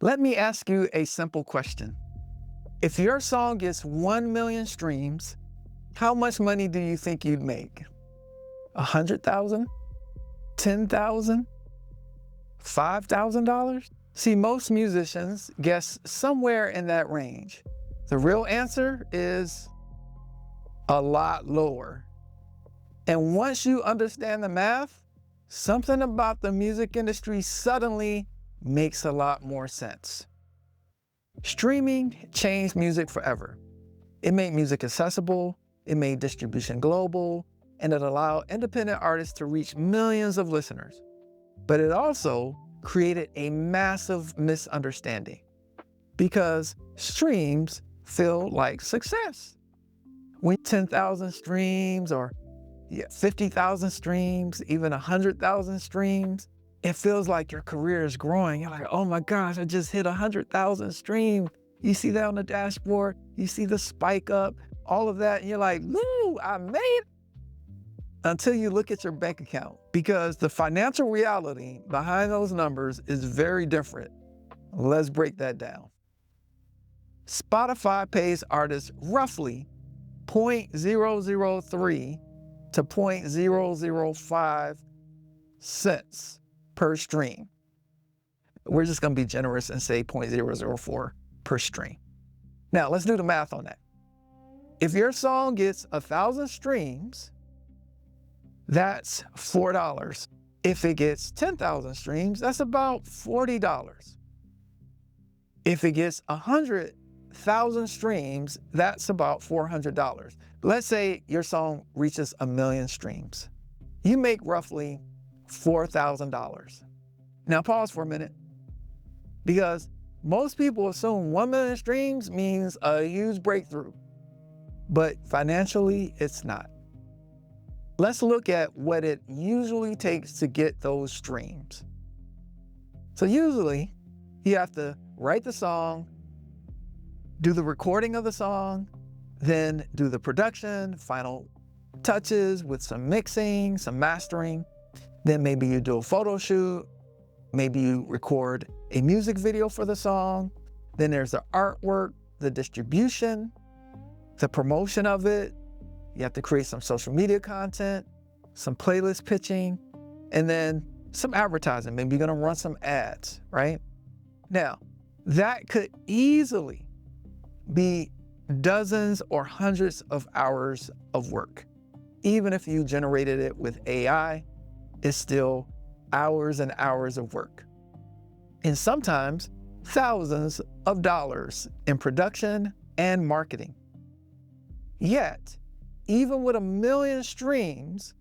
Let me ask you a simple question. If your song gets 1 million streams, how much money do you think you'd make? 100,000? 10,000? $5,000? See, most musicians guess somewhere in that range. The real answer is a lot lower. And once you understand the math, something about the music industry suddenly makes a lot more sense. Streaming changed music forever. It made music accessible, it made distribution global, and it allowed independent artists to reach millions of listeners. But it also created a massive misunderstanding because streams feel like success. When 10,000 streams or 50,000 streams, even 100,000 streams, it feels like your career is growing. You're like, oh my gosh, I just hit 100,000 streams. You see that on the dashboard, you see the spike up, all of that, and you're like, woo, I made it. Until you look at your bank account, because the financial reality behind those numbers is very different. Let's break that down. Spotify pays artists roughly 0.003 to 0.005 cents per stream. We're just going to be generous and say 0.004 per stream. Now, let's do the math on that. If your song gets 1,000 streams, that's $4. If it gets 10,000 streams, that's about $40. If it gets 100,000 streams, that's about $400. Let's say your song reaches 1 million streams. You make roughly $4,000. Now pause for a minute, because most people assume 1 million streams means a huge breakthrough, but financially it's not. Let's look at what it usually takes to get those streams. So usually you have to write the song, do the recording of the song, then do the production, final touches with some mixing, some mastering. Then maybe you do a photo shoot, maybe you record a music video for the song. Then there's the artwork, the distribution, the promotion of it. You have to create some social media content, some playlist pitching, and then some advertising. Maybe you're gonna run some ads, right? Now, that could easily be dozens or hundreds of hours of work. Even if you generated it with AI, it's still hours and hours of work. And sometimes thousands of dollars in production and marketing. Yet, even with 1 million streams,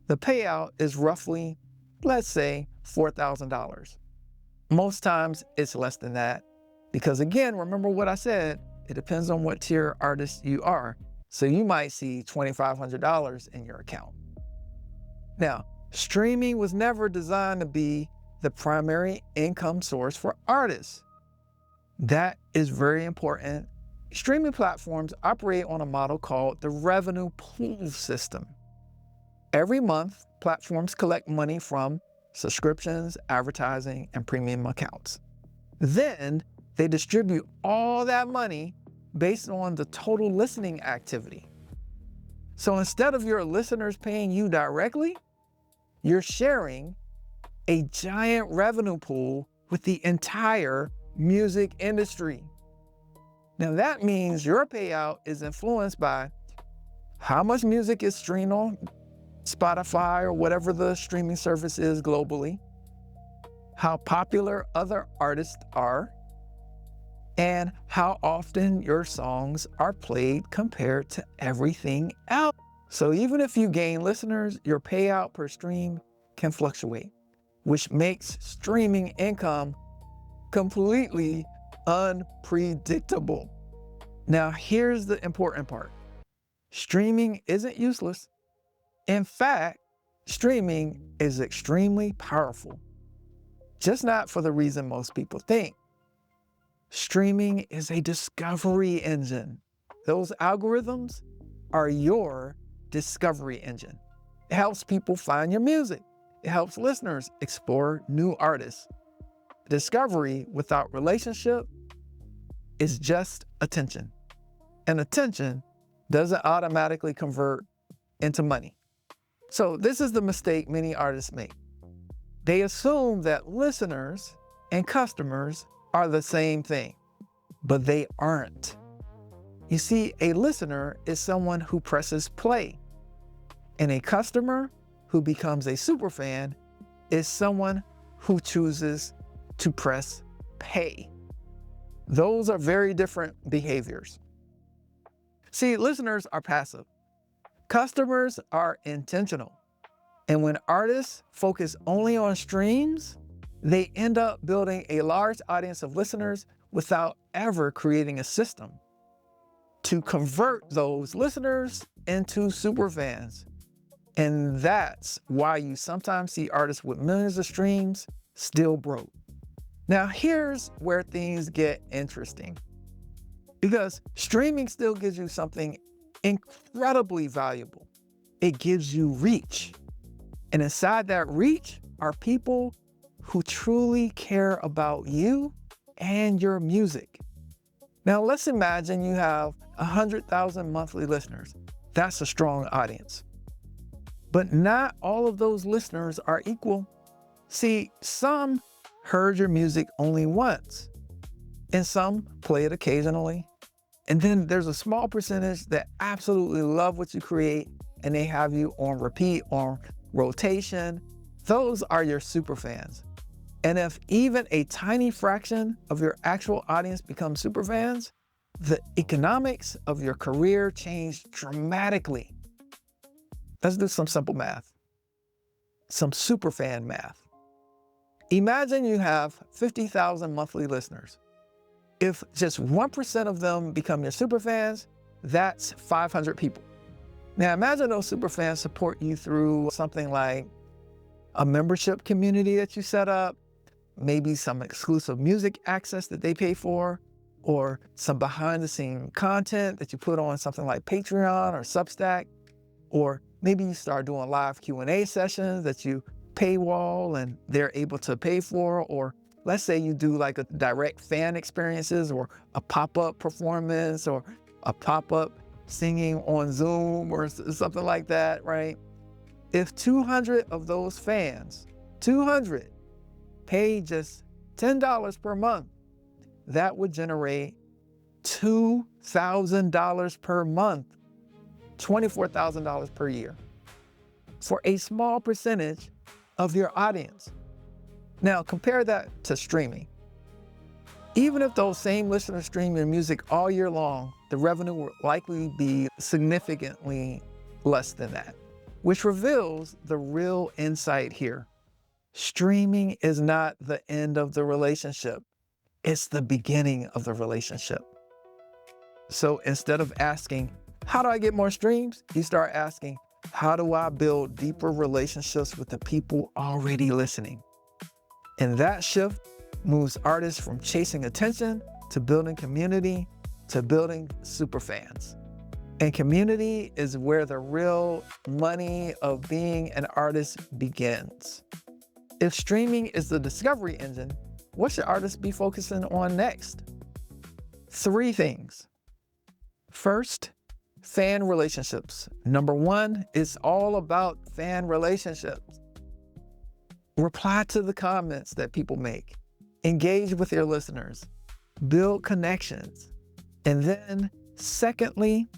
the payout is roughly, let's say, $4,000. Most times it's less than that, because again, remember what I said, it depends on what tier artist you are. So you might see $2,500 in your account. Now, streaming was never designed to be the primary income source for artists. That is very important. Streaming platforms operate on a model called the revenue pool system. Every month, platforms collect money from subscriptions, advertising, and premium accounts. Then they distribute all that money based on the total listening activity. So instead of your listeners paying you directly, you're sharing a giant revenue pool with the entire music industry. Now that means your payout is influenced by how much music is streamed on Spotify or whatever the streaming service is globally, how popular other artists are, and how often your songs are played compared to everything else. So even if you gain listeners, your payout per stream can fluctuate, which makes streaming income completely unpredictable. Now, here's the important part. Streaming isn't useless. In fact, streaming is extremely powerful, just not for the reason most people think. Streaming is a discovery engine. Those algorithms are your discovery engine. It helps people find your music. It helps listeners explore new artists. discovery without relationship is just attention. And attention doesn't automatically convert into money. So this is the mistake many artists make. They assume that listeners and customers are the same thing, but they aren't. You see, a listener is someone who presses play, and a customer who becomes a superfan is someone who chooses to press pay. Those are very different behaviors. See, listeners are passive. Customers are intentional. And when artists focus only on streams, they end up building a large audience of listeners without ever creating a system to convert those listeners into superfans. And that's why you sometimes see artists with millions of streams still broke. Now, here's where things get interesting. Because streaming still gives you something incredibly valuable. It gives you reach. And inside that reach are people who truly care about you and your music. Now, let's imagine you have 100,000 monthly listeners. That's a strong audience. But not all of those listeners are equal. See, some heard your music only once, and some play it occasionally. And then there's a small percentage that absolutely love what you create, and they have you on repeat, on rotation. Those are your superfans. And if even a tiny fraction of your actual audience becomes superfans, the economics of your career change dramatically. Let's do some simple math, some superfan math. Imagine you have 50,000 monthly listeners. If just 1% of them become your superfans, that's 500 people. Now imagine those superfans support you through something like a membership community that you set up, maybe some exclusive music access that they pay for, or some behind the scene content that you put on something like Patreon or Substack, or maybe you start doing live Q&A sessions that you paywall and they're able to pay for, or let's say you do like a direct fan experiences or a pop-up performance or a pop-up singing on Zoom or something like that, right? If 200 of those fans, 200, pay just $10 per month, that would generate $2,000 per month, $24,000 per year for a small percentage of your audience. Now compare that to streaming. Even if those same listeners stream your music all year long, the revenue will likely be significantly less than that, which reveals the real insight here. Streaming is not the end of the relationship. It's the beginning of the relationship. So instead of asking, how do I get more streams? You start asking, how do I build deeper relationships with the people already listening? And that shift moves artists from chasing attention to building community to building superfans. And community is where the real money of being an artist begins. If streaming is the discovery engine, what should artists be focusing on next? 3 things. First, fan relationships. Number 1, it's all about fan relationships. Reply to the comments that people make. Engage with your listeners. Build connections. And then, secondly,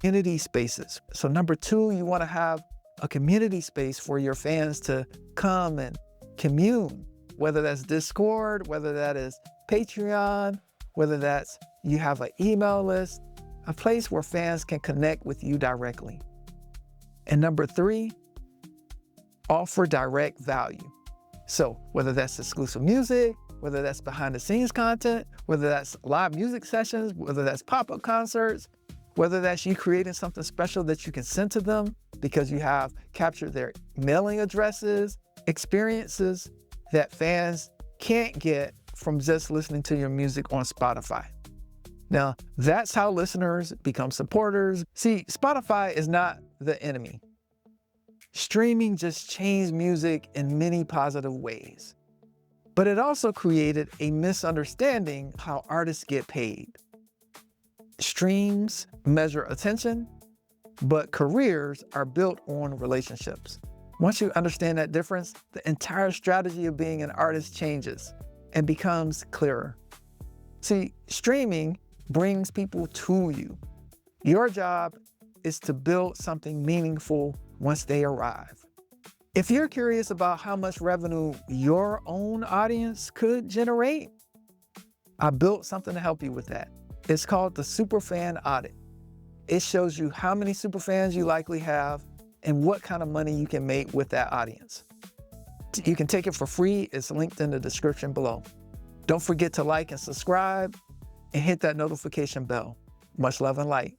community spaces. So number 2, you want to have a community space for your fans to come and commune, whether that's Discord, whether that is Patreon, whether that's you have an email list, a place where fans can connect with you directly. And number 3, offer direct value. So whether that's exclusive music, whether that's behind the scenes content, whether that's live music sessions, whether that's pop-up concerts, whether that's you creating something special that you can send to them because you have captured their mailing addresses, experiences that fans can't get from just listening to your music on Spotify. Now, that's how listeners become supporters. See, Spotify is not the enemy. Streaming just changed music in many positive ways. But it also created a misunderstanding how artists get paid. Streams measure attention, but careers are built on relationships. Once you understand that difference, the entire strategy of being an artist changes and becomes clearer. See, streaming brings people to you. Your job is to build something meaningful once they arrive. If you're curious about how much revenue your own audience could generate, I built something to help you with that. It's called the Superfan Audit. It shows you how many superfans you likely have and what kind of money you can make with that audience. You can take it for free. It's linked in the description below. Don't forget to like and subscribe and hit that notification bell. Much love and light.